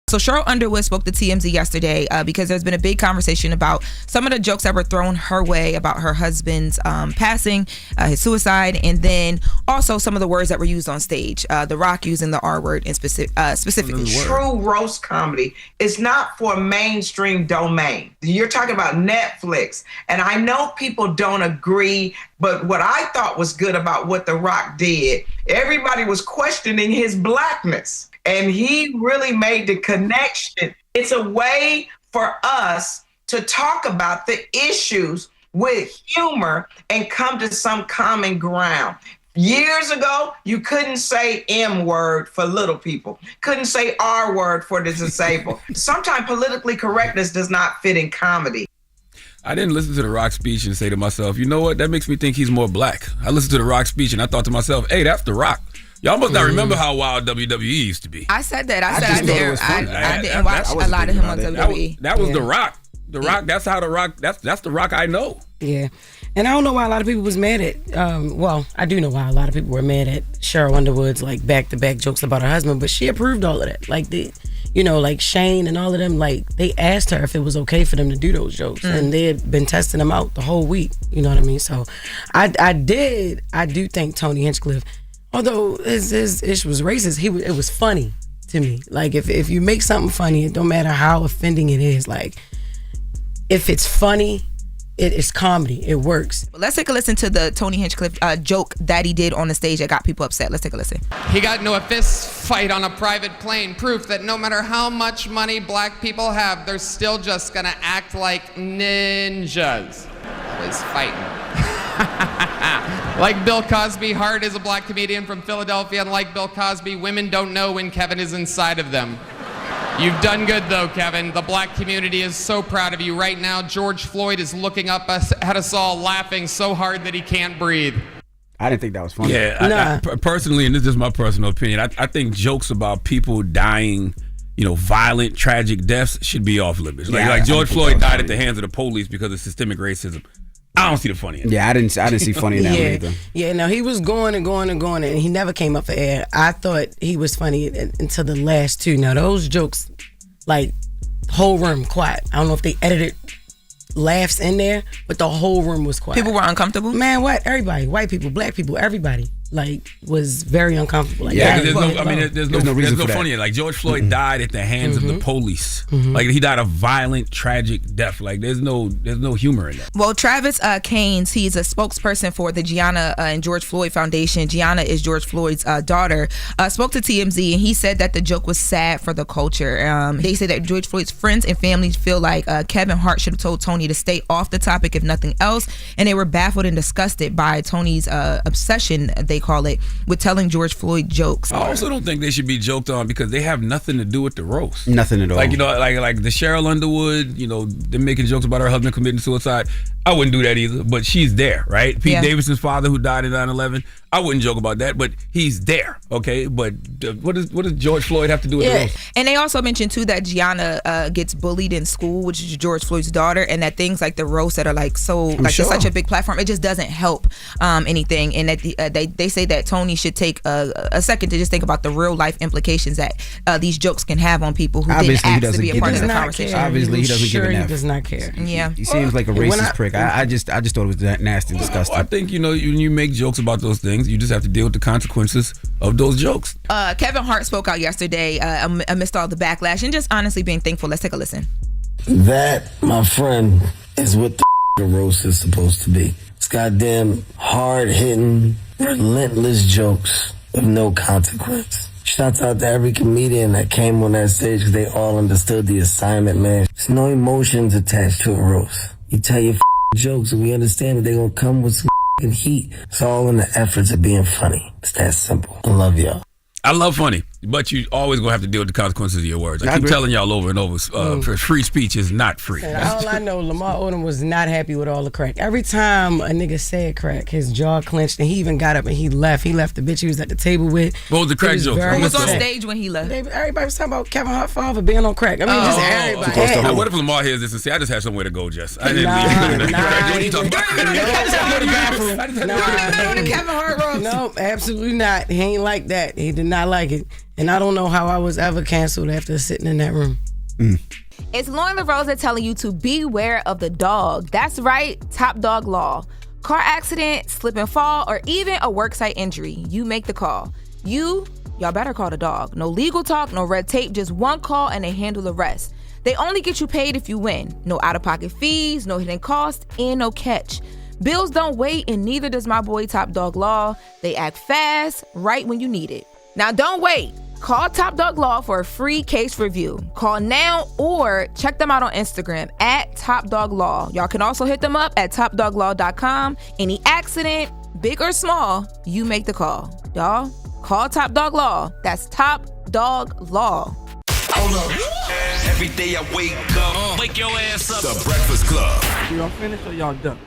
So Sheryl Underwood spoke to TMZ yesterday because there's been a big conversation about some of the jokes that were thrown her way about her husband's passing, his suicide, and then also some of the words that were used on stage. The Rock using the R word in specifically. True roast comedy is not for mainstream domain. You're talking about Netflix. And I know people don't agree, but what I thought was good about what The Rock did, everybody was questioning his blackness. And he really made the connection. It's a way for us to talk about the issues with humor and come to some common ground. Years ago, you couldn't say M word for little people, couldn't say R word for the disabled. Sometimes politically correctness does not fit in comedy. I didn't listen to the Rock speech and say to myself, you know what, that makes me think he's more black. I listened to the Rock speech and I thought to myself, hey, that's The Rock. Y'all must not remember how wild WWE used to be. I said that. I didn't watch a lot of him on WWE. That was The Rock. The Rock, that's how The Rock, that's The Rock I know. Yeah. And I don't know why a lot of people was mad at, I do know why a lot of people were mad at Sheryl Underwood's like back-to-back jokes about her husband, but she approved all of that. Like like Shane and all of them, like they asked her if it was okay for them to do those jokes, and they had been testing them out the whole week. You know what I mean? So I do think Tony Hinchcliffe, although his issue was racist, it was funny to me. Like if you make something funny, it don't matter how offending it is. Like if it's funny, it is comedy. It works. Let's take a listen to the Tony Hinchcliffe joke that he did on the stage that got people upset. Let's take a listen. He got into a fist fight on a private plane. Proof that no matter how much money black people have, they're still just gonna act like ninjas. Always fighting. Like Bill Cosby, Hart is a black comedian from Philadelphia, and like Bill Cosby, women don't know when Kevin is inside of them. You've done good though, Kevin. The black community is so proud of you. Right now, George Floyd is looking up at us all, laughing so hard that he can't breathe. I didn't think that was funny. Yeah, I personally, and this is my personal opinion, I think jokes about people dying, violent, tragic deaths should be off limits. Like George Floyd died at the hands of the police because of systemic racism. I don't see the funny in it. Yeah, I didn't see funny in that one either. Yeah, no, he was going and going and going, and he never came up for air. I thought he was funny until the last two. Now, those jokes, like, whole room quiet. I don't know if they edited laughs in there, but the whole room was quiet. People were uncomfortable? Man, what? Everybody. White people, black people, everybody. Like, was very uncomfortable. Like, there's no reason for funny. Like George Floyd died at the hands of the police. Like he died a violent, tragic death. Like there's no humor in that. Well, Travis Keynes, he's a spokesperson for the Gianna and George Floyd Foundation. Gianna is George Floyd's daughter. Spoke to TMZ and he said that the joke was sad for the culture. They say that George Floyd's friends and families feel like Kevin Hart should have told Tony to stay off the topic if nothing else, and they were baffled and disgusted by Tony's obsession, they call it, with telling George Floyd jokes. I also don't think they should be joked on because they have nothing to do with the roast. Nothing at all. Like like the Sheryl Underwood, they're making jokes about her husband committing suicide. I wouldn't do that either, but she's there, right? Pete Davidson's father who died in 9/11. I wouldn't joke about that, but he's there, okay? But what does George Floyd have to do with the roast? And they also mentioned too that Gianna gets bullied in school, which is George Floyd's daughter, and that things like the roast that are like so it's such a big platform, it just doesn't help anything. And that they say that Tony should take a second to just think about the real life implications that these jokes can have on people who didn't ask to be a part of the conversation. Obviously, he doesn't give a F. He does not care. Yeah, he seems like a racist prick. I just thought it was that nasty and disgusting. I think when you make jokes about those things, you just have to deal with the consequences of those jokes. Kevin Hart spoke out yesterday amidst all the backlash and just honestly being thankful. Let's take a listen. That, my friend, is what the roast is supposed to be. It's goddamn hard-hitting, relentless jokes with no consequence. Shouts out to every comedian that came on that stage because they all understood the assignment, man. There's no emotions attached to a roast. You tell your jokes and we understand that they're going to come with some heat. It's all in the efforts of being funny. It's that simple. I love y'all. I love funny, but you always gonna have to deal with the consequences of your words. I keep telling y'all over and over, free speech is not free. And all I know, Lamar Odom was not happy with all the crack. Every time a nigga said crack, his jaw clenched, and he even got up and he left. He left the bitch he was at the table with. What was the crack joke? Who was on stage when he left? Everybody was talking about Kevin Hart father being on crack. I mean, just everybody. Now, what if Lamar hears this and say, I just had somewhere to go, Jess? I didn't leave. What are you talking about? No, absolutely not. He ain't like that. He did not like it. And I don't know how I was ever canceled after sitting in that room. It's Loren LoRosa telling you to beware of the dog. That's right, Top Dog Law. Car accident, slip and fall, or even a worksite injury, you make the call. Y'all better call the dog. No legal talk, no red tape, just one call and they handle the rest. They only get you paid if you win. No out-of-pocket fees, no hidden costs, and no catch. Bills don't wait, and neither does my boy Top Dog Law. They act fast, right when you need it. Now don't wait. Call Top Dog Law for a free case review. Call now or check them out on Instagram at Top Dog Law. Y'all can also hit them up at topdoglaw.com. Any accident, big or small, you make the call. Y'all, call Top Dog Law. That's Top Dog Law. Hold up. Every day I wake up, wake your ass up. The Breakfast Club. Y'all finished or y'all done?